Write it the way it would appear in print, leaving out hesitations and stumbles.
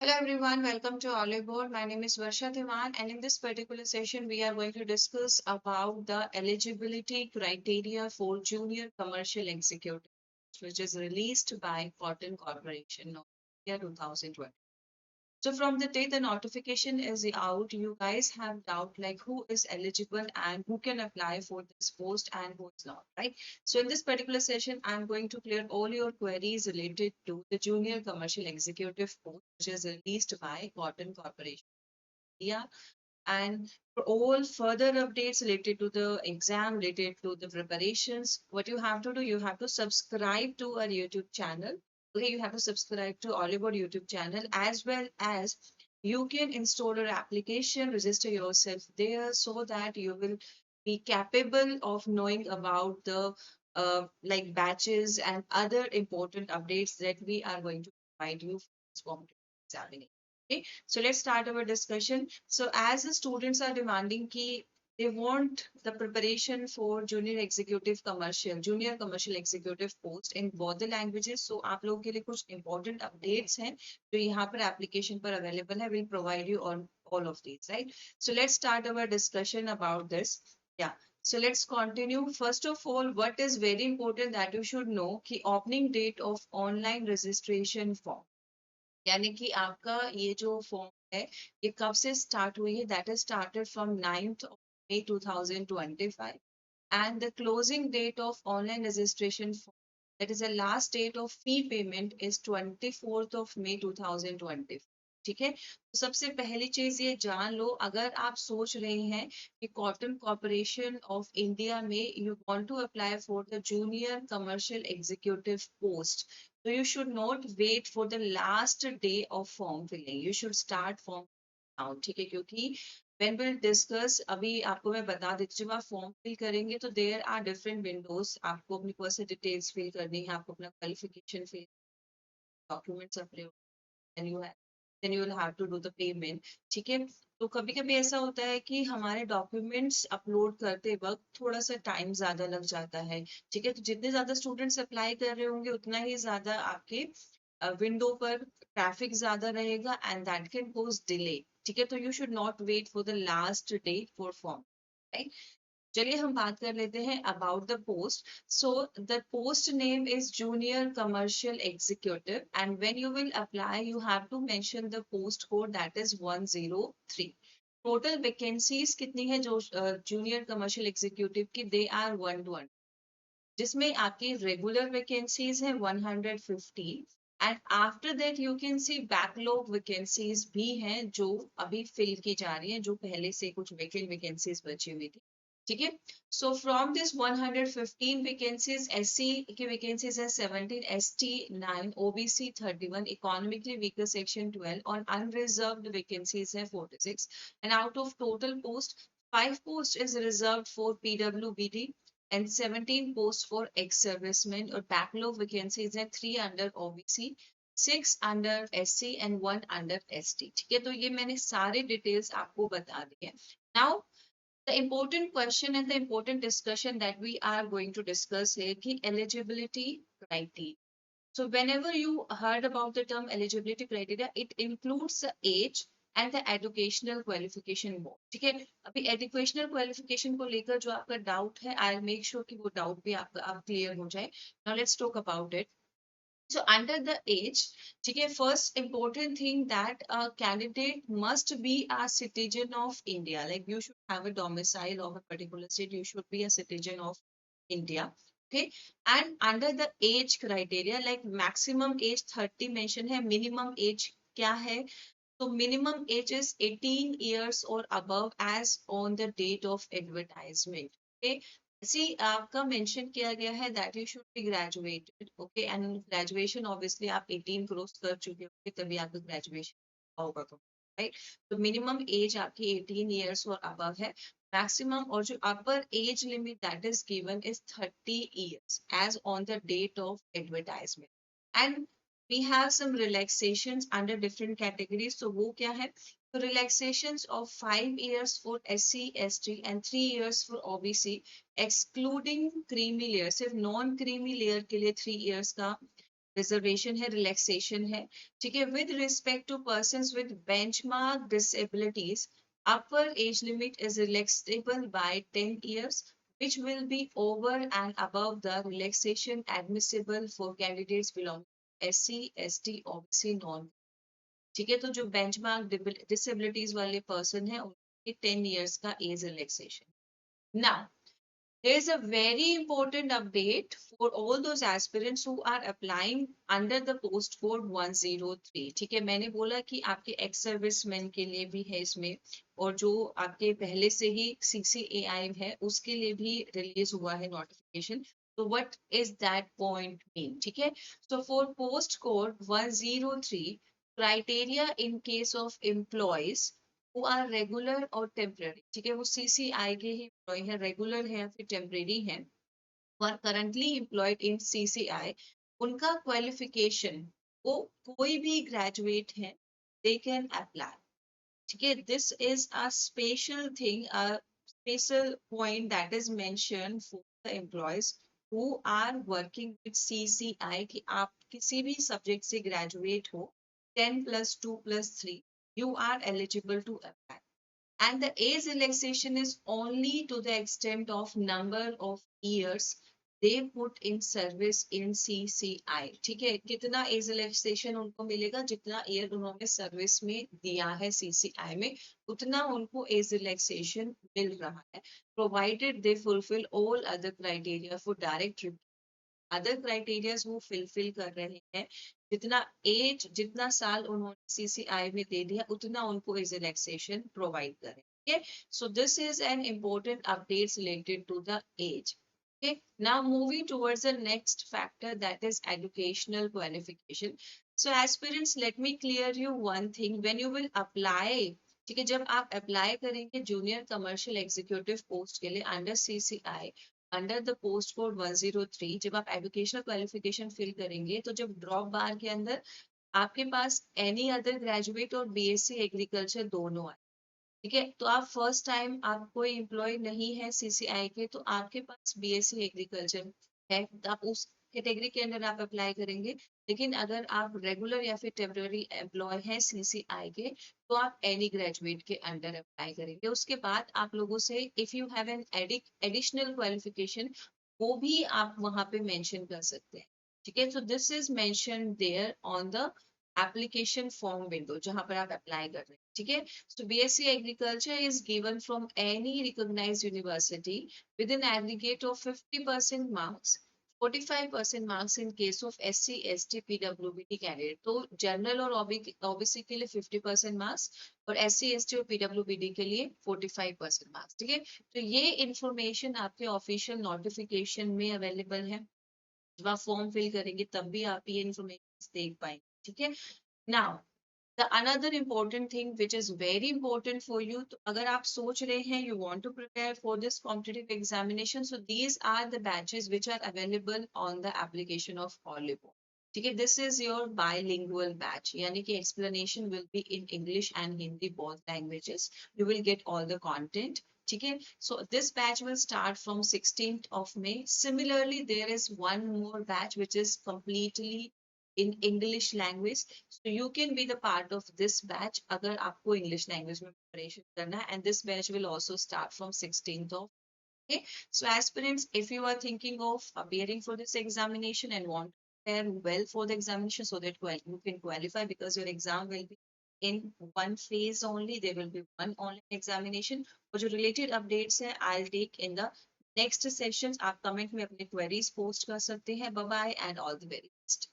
Hello everyone, welcome to Olive Board. My name is Varsha Dhiman, and in this particular session, we are going to discuss about the eligibility criteria for junior commercial executive, which is released by Cotton Corporation of India 2020. So from the day the notification is out, you guys have doubt like who is eligible and who can apply for this post and who is not, right? So in this particular session, I'm going to clear all your queries related to the junior commercial executive post, which is released by Cotton Corporation India. And for all further updates related to the exam, related to the preparations, what you have to do, you have to subscribe to our YouTube channel. Okay, you have to subscribe to Oliver YouTube channel, as well as you can install your application, register yourself there so that you will be capable of knowing about the like batches and other important updates that we are going to provide you for this competitive examination. Okay, so let's start our discussion. So as the students are demanding key, they want the preparation for junior commercial executive post in both the languages. So आप लोगों के लिए कुछ important updates हैं जो यहाँ पर application पर available है. We'll provide you on all of these, right? So let's start our discussion about this. Yeah. So let's continue. First of all, what is very important that you should know कि opening date of online registration form. यानी कि आपका ये जो form है ये कब से स्टार्ट हुई है that is started from 9th of May 2025 and the closing date of online registration form, that is the last date of fee payment is 24th of May 2020. ठीक है, तो सबसे पहली चीज ये जान लो, अगर आप सोच रहे हैं कि कॉटन कॉर्पोरेशन ऑफ इंडिया में you want to apply for the junior commercial executive post, so you should not wait for the last day of form filling. You should start form now. ठीक है, क्योंकि when we'll discuss, अभी आपको मैं बता देती हूँ, जब आप फॉर्म फिल करेंगे तो there are different windows. आपको अपनी पर्सनल डिटेल्स फिल करनी है, आपको अपना क्वालिफिकेशन फिल, डॉक्यूमेंट्स अपने, then you have then you will have to do the payment. ठीक है, तो कभी कभी ऐसा होता है कि हमारे डॉक्यूमेंट्स अपलोड करते वक्त थोड़ा सा टाइम ज्यादा लग जाता है. ठीक है, तो जितने ज्यादा स्टूडेंट्स अप्लाई कर रहे होंगे उतना ही ज्यादा आपके विंडो पर ट्रैफिक ज्यादा रहेगा and that can cause delay. ठीक है, तो you should not wait for the last day for form, right? चलिए हम बात कर लेते हैं about the post. So the post name is junior commercial executive and when you will apply you have to mention the post code that is 103. Total vacancies कितनी है जो junior commercial executive की, दे आर 120, जिसमें आपकी regular vacancies है 115 and after that you can see backlog vacancies भी हैं जो अभी फिल की जा रही हैं, जो पहले से कुछ वैकेंट वैकेंसीज बची हुई थी. ठीक है, so from this 115 vacancies SC की वैकेंसीज है 17, ST 9, OBC 31, economically weaker section 12 और अनरिजर्व्ड वैकेंसीज है 46. And out of total post 5 post is reserved for PWBD and 17 posts for ex-servicemen, और backlog vacancies हैं 3 under OBC, 6 under SC and 1 under ST. ठीक है, तो ये मैंने सारे डिटेल्स आपको बता दी है. Now the important question and the important discussion that we are going to discuss है कि eligibility criteria. So whenever you heard about the term eligibility criteria, it includes the age and the educational qualification board. ठीक है, अभी educational qualification को लेकर जो आपका doubt है, I'll make sure कि वो डाउट भी आपका अब क्लियर हो जाए. Now let's talk about it. So under the age, ठीक है, first important thing that a candidate must be a citizen of India. Like you should have a domicile of a particular state. You should be a citizen of India. Okay, and under the age criteria, like maximum age 30 mention है, minimum age क्या है? So minimum age is 18 years or above as on the date of advertisement. Okay, see आपका mention किया गया है that you should be graduated. Okay, and graduation obviously आप 18 cross कर चुके होंगे तभी आपका graduation होगा, तो right. तो minimum age आपकी 18 years और above है. Maximum or जो upper age limit that is given is 30 years as on the date of advertisement. And we have some relaxations under different categories. So वो क्या है? So relaxations of 5 years for SC, ST and 3 years for OBC, excluding creamy layer. सिर्फ non creamy layer के लिए 3 years का reservation है, relaxation है, ठीक है। With respect to persons with benchmark disabilities, upper age limit is relaxable by 10 years, which will be over and above the relaxation admissible for candidates belonging to SC, ST, OBC, non। ठीक है, तो जो benchmark disabilities वाले person है उनके 10 years का age relaxation. Now there is a very important update for all those aspirants who are applying under the post code 103। ठीक है, मैंने बोला कि आपके एक्स सर्विसमैन के लिए भी है इसमें, और जो आपके पहले से ही CCAI है उसके लिए भी रिलीज हुआ है नोटिफिकेशन। तो what is that point mean, ठीक है। So for post code 103, criteria in case of employees वो आर रेगुलर और टेम्पररी, ठीक है, वो CCI के ही एम्प्लॉय है, रेगुलर है या फिर टेम्पररी है, वो are currently employed in CCI, उनका क्वालिफिकेशन वो कोई भी ग्रेजुएट है, दे कैन अप्लाई। ठीक है, this is a special thing, a special point that is mention for the employees who are working with CCI कि आप किसी भी सब्जेक्ट से ग्रेजुएट हो, 10+2+3, you are eligible to apply. And the age relaxation is only to the extent of number of years they put in service in CCI। ठीक है, कितना age relaxation उनको मिलेगा, जितना ईयर उन्होंने सर्विस में दिया है CCI में, उतना उनको एज रिलैक्सेशन मिल रहा है, provided they fulfil all other criteria for direct. Other criterias वो फिलफिल कर रहे हैं, जितना एज, जितना साल उन्होंने CCI में दे दिया उतना उनको एज रिलैक्सेशन प्रोवाइड करें। Okay, so this is an important updates related to the age। Okay, now moving towards the next factor, that is educational qualification। So aspirants, let me clear you one thing, when you will apply, ठीक है, जब आप apply करेंगे junior commercial executive post के लिए under CCI, under the post code 103, जब आप educational qualification fill करेंगे तो जब ड्रॉप बार के अंदर आपके पास एनी अदर ग्रेजुएट और BSc एग्रीकल्चर दोनों आए, ठीक है, तो आप फर्स्ट टाइम, आप कोई एम्प्लॉय नहीं है CCI के, तो आपके पास BSc एग्रीकल्चर है, तो आप उस कैटेगरी के अंदर आप अप्लाई करेंगे। लेकिन अगर आप रेगुलर या फिर टेम्पररी एम्प्लॉय हैं CCI के, तो आप एनी ग्रेजुएट के अंडर अप्लाई करेंगे। उसके बाद आप लोगों से if you have an additional qualification, वो भी आप वहां पे मेंशन कर सकते हैं। ठीक है, so this is mention there on the application form window जहां पर आप अप्लाई कर रहे हैं। ठीक है, so BSc Agriculture is given from any recognized university with an aggregate of 50% marks, 45% marks in case of SC, ST, PWBD candidate। तो general और OBC के लिए 50% मार्क्स और SC, ST और PWBD के लिए 45% मार्क्स। ठीक है, तो ये इंफॉर्मेशन आपके ऑफिशियल नोटिफिकेशन में अवेलेबल है, जब आप फॉर्म फिल करेंगे तब भी आप ये इंफॉर्मेशन देख पाएंगे। ठीक है, now the another important thing which is very important for you, तो अगर आप सोच रहे हैं you want to prepare for this competitive examination, so these are the batches which are available on the application of Olivo। ठीक है, this is your bilingual batch, यानी कि explanation will be in English and Hindi both languages, you will get all the content। ठीक है, so this batch will start from 16th of May। Similarly, there is one more batch which is completely in English language, so you can be the part of this batch अगर आपको English language में preparation करना है, and this batch will also start from 16th of। Okay, so aspirants, if you are thinking of appearing for this examination and want to prepare well for the examination so that you can qualify, because your exam will be in one phase only, there will be one online examination। और जो related updates है I'll take in the next sessions। आप comment में अपने queries post कर सकते हैं। Bye bye and all the very best।